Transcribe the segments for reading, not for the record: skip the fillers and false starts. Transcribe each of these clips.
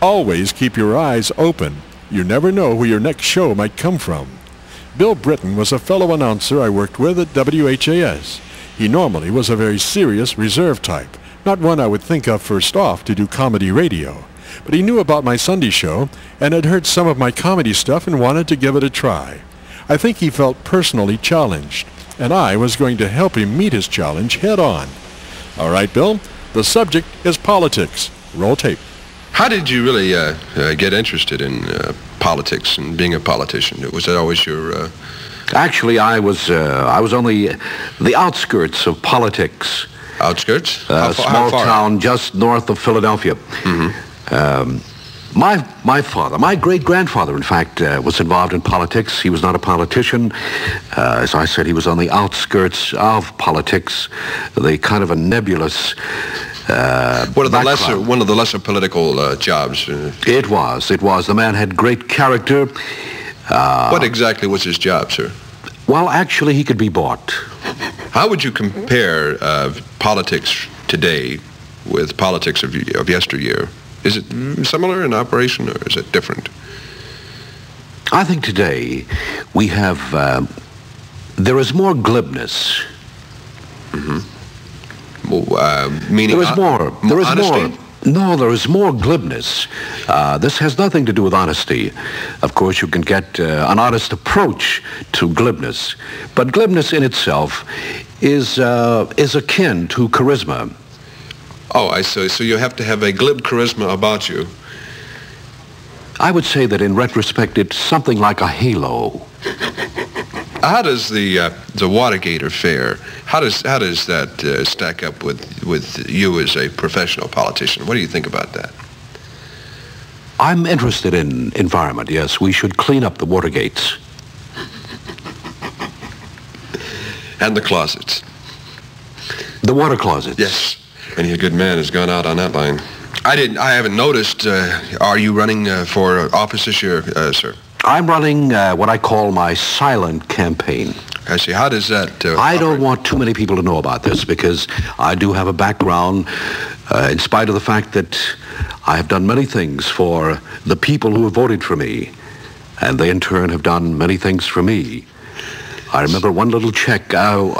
Always keep your eyes open. You never know where your next show might come from. Bill Britton was a fellow announcer I worked with at WHAS. He normally was a very serious, reserved type, not one I would think of first off to do comedy radio. But he knew about my Sunday show and had heard some of my comedy stuff and wanted to give it a try. I think he felt personally challenged, and I was going to help him meet his challenge head on. All right, Bill, the subject is politics. Roll tape. How did you really get interested in politics and being a politician? Was that always your... Actually, I was on the outskirts of politics. Outskirts? A small town just north of Philadelphia. Mm-hmm. My father, my great-grandfather, in fact, was involved in politics. He was not a politician. As I said, he was on the outskirts of politics, the kind of a nebulous one of the lesser political jobs. It was. The man had great character. What exactly was his job, sir? Well, actually, he could be bought. How would you compare politics today with politics of yesteryear? Is it similar in operation, or is it different? I think today we have, there is more glibness. Mm-hmm. Meaning there is more. There is honesty? more. No, there is more glibness. This has nothing to do with honesty. Of course, you can get an honest approach to glibness, but glibness in itself is akin to charisma. Oh, I see. So you have to have a glib charisma about you. I would say that in retrospect, it's something like a halo. How does the Watergate affair? How does that stack up with you as a professional politician? What do you think about that? I'm interested in environment. Yes, we should clean up the Watergates and the closets. The water closets. Yes. Many a good man has gone out on that line. I haven't noticed. Are you running for office this year, sir? I'm running what I call my silent campaign. I see. How does that I don't want too many people to know about this because I do have a background, in spite of the fact that I have done many things for the people who have voted for me, and they in turn have done many things for me. I remember one little check.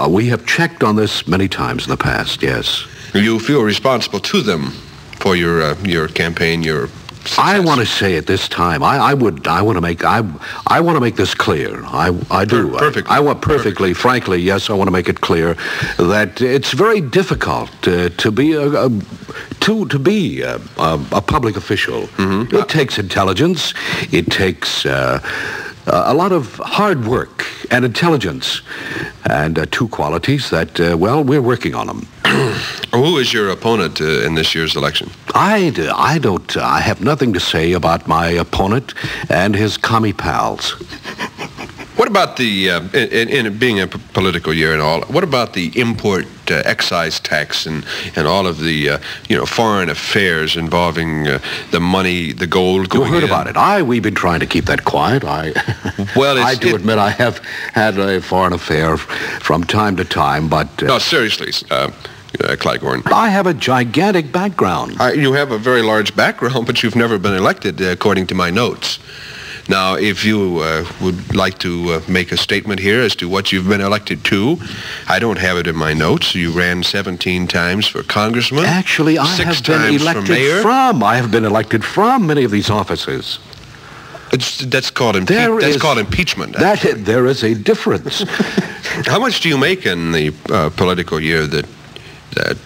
We have checked on this many times in the past, yes. You feel responsible to them for your campaign, your success. I want to say at this time, I want to make this clear. I do. Perfectly. Frankly, yes, I want to make it clear that it's very difficult to be a public official. Mm-hmm. It takes intelligence. It takes a lot of hard work and intelligence, and two qualities that, well, we're working on them. Who is your opponent in this year's election? I have nothing to say about my opponent and his commie pals. What about the, in being a political year and all, what about the import excise tax and all of the, foreign affairs involving the money, the gold going in? You heard about it. We've been trying to keep that quiet. Well, I do admit I have had a foreign affair from time to time, but... No, seriously, Claghorn. I have a gigantic background. You have a very large background, but you've never been elected, according to my notes. Now, if you would like to make a statement here as to what you've been elected to, I don't have it in my notes. You ran 17 times for congressman. Actually, I have been elected from many of these offices. That's called impeachment. There is a difference. How much do you make in the political year that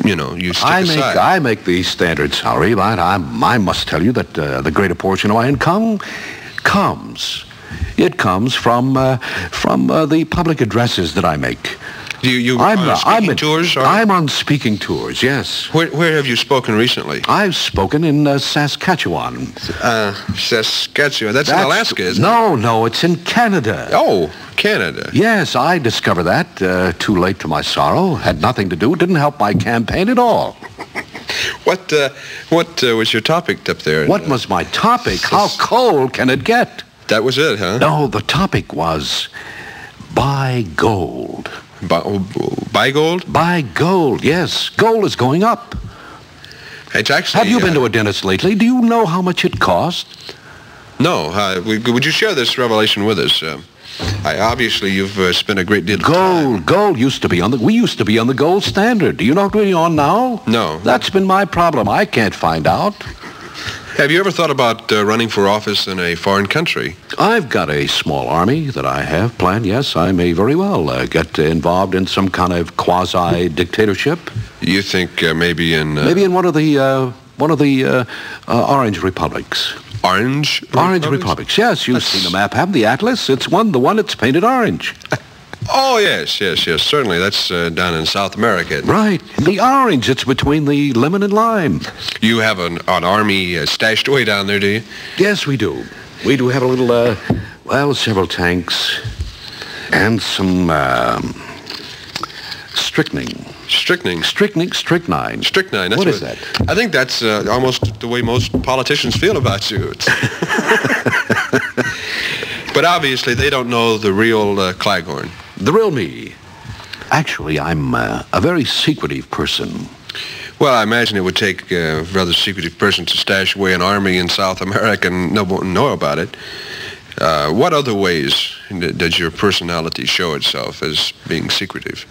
you stick aside? I make the standard salary, but I must tell you that the greater portion of my income comes from the public addresses that I make. I'm on tours? I'm on speaking tours, yes. Where have you spoken recently? I've spoken in Saskatchewan. Saskatchewan. That's in Alaska, isn't it? No, it's in Canada. Oh, Canada. Yes, I discovered that too late to my sorrow. Had nothing to do. Didn't help my campaign at all. What was your topic up there? What was my topic? How cold can it get? That was it, huh? No, the topic was buy gold. Buy gold? Buy gold, yes. Gold is going up. It's actually... Have you been to a dentist lately? Do you know how much it costs? No. Would you share this revelation with us? Obviously, you've spent a great deal of time. Gold used to be on the... We used to be on the gold standard. Do you know what we're on now? No. That's been my problem. I can't find out. Have you ever thought about running for office in a foreign country? I've got a small army that I have planned. Yes, I may very well get involved in some kind of quasi-dictatorship. You think maybe in... Maybe in one of the Orange Republics. Orange Republics, yes. You've seen the map, haven't the Atlas? It's the one that's painted orange. Oh, yes. Certainly. That's down in South America. Right. The orange, it's between the lemon and lime. You have an army stashed away down there, do you? Yes, we do. We do have a little, several tanks and some strychnine. Strychnine. That's What is that? I think that's almost the way most politicians feel about you. But obviously, they don't know the real Claghorn. The real me. Actually, I'm a very secretive person. Well, I imagine it would take a rather secretive person to stash away an army in South America and no one know about it. What other ways does your personality show itself as being secretive?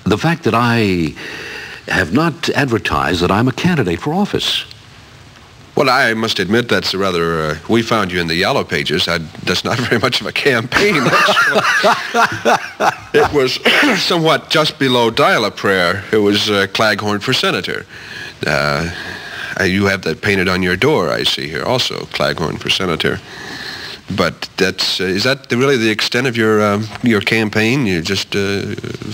The fact that I have not advertised that I'm a candidate for office. Well, I must admit that's rather... we found you in the Yellow Pages. That's not very much of a campaign. It was somewhat just below dial-a-prayer. It was Claghorn for senator. You have that painted on your door, I see here also, Claghorn for senator. But is that really the extent of your campaign? You're just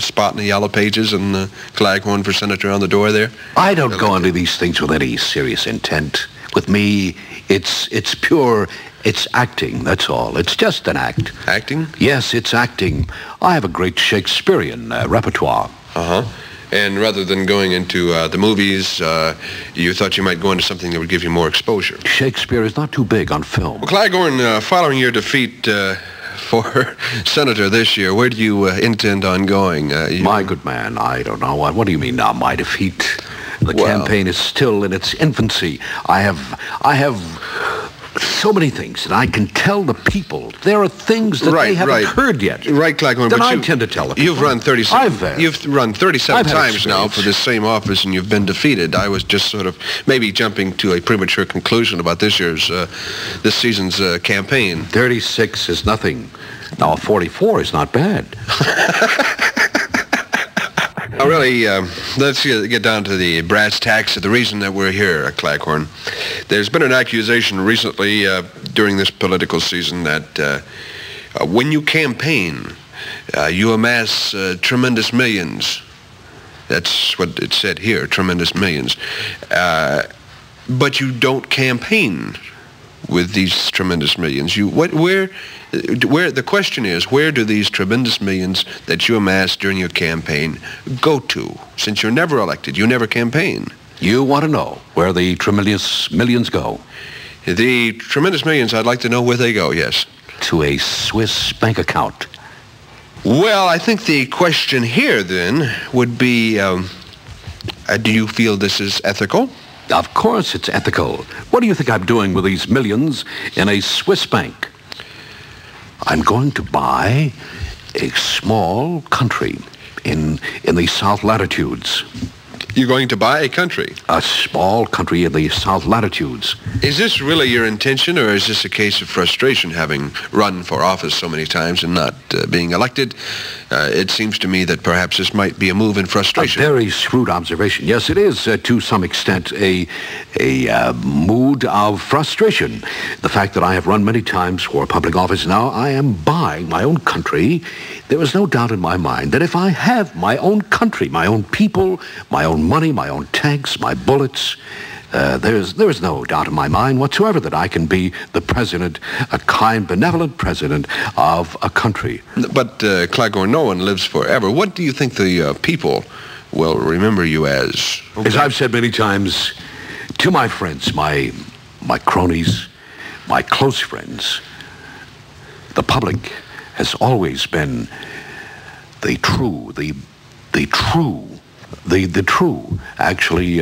spotting the Yellow Pages and Claghorn for senator on the door there? I don't go into these things with any serious intent. With me, it's acting, that's all. It's just an act. Acting? Yes, it's acting. I have a great Shakespearean repertoire. Uh-huh. And rather than going into the movies, you thought you might go into something that would give you more exposure. Shakespeare is not too big on film. Well, Claghorn, following your defeat for senator this year, where do you intend on going? My good man, I don't know. What do you mean now, my defeat? The campaign is still in its infancy. I have so many things that I can tell the people. There are things that they haven't heard yet. Right, Claghorn. Then I tend to tell them. You've run 37. You've run 37 times now for this same office, and you've been defeated. I was just sort of maybe jumping to a premature conclusion about this season's campaign. 36 is nothing. Now, 44 is not bad. Now, really, let's get down to the brass tacks of the reason that we're here, Claghorn. There's been an accusation recently during this political season that when you campaign, you amass tremendous millions. That's what it said here, tremendous millions. But you don't campaign with these tremendous millions. The question is, where do these tremendous millions that you amass during your campaign go to? Since you're never elected, you never campaign. You want to know where the tremendous millions go? The tremendous millions, I'd like to know where they go, yes. To a Swiss bank account. Well, I think the question here, then, would be, do you feel this is ethical? Of course it's ethical. What do you think I'm doing with these millions in a Swiss bank? I'm going to buy a small country in the South Latitudes. You're going to buy a country? A small country in the South Latitudes. Is this really your intention, or is this a case of frustration, having run for office so many times and not being elected? It seems to me that perhaps this might be a move in frustration. A very shrewd observation. Yes, it is, to some extent, a mood of frustration. The fact that I have run many times for public office now, I am buying my own country. There is no doubt in my mind that if I have my own country, my own people, my own money, my own tanks, my bullets, there is no doubt in my mind whatsoever that I can be the president, a kind, benevolent president of a country. But, Claghorn, no one lives forever. What do you think the people will remember you as? Okay. As I've said many times to my friends, my cronies, my close friends, the public has always been the true the true, actually,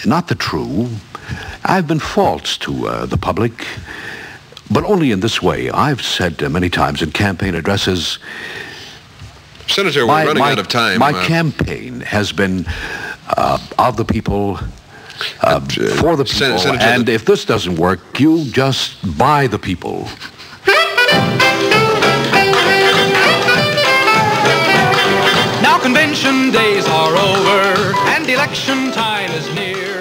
not the true. I've been false to the public, but only in this way. I've said many times in campaign addresses, Senator, we're running out of time. My campaign has been of the people, for the people, Senator, and if this doesn't work, you just buy the people. Now convention days are over and election time is near.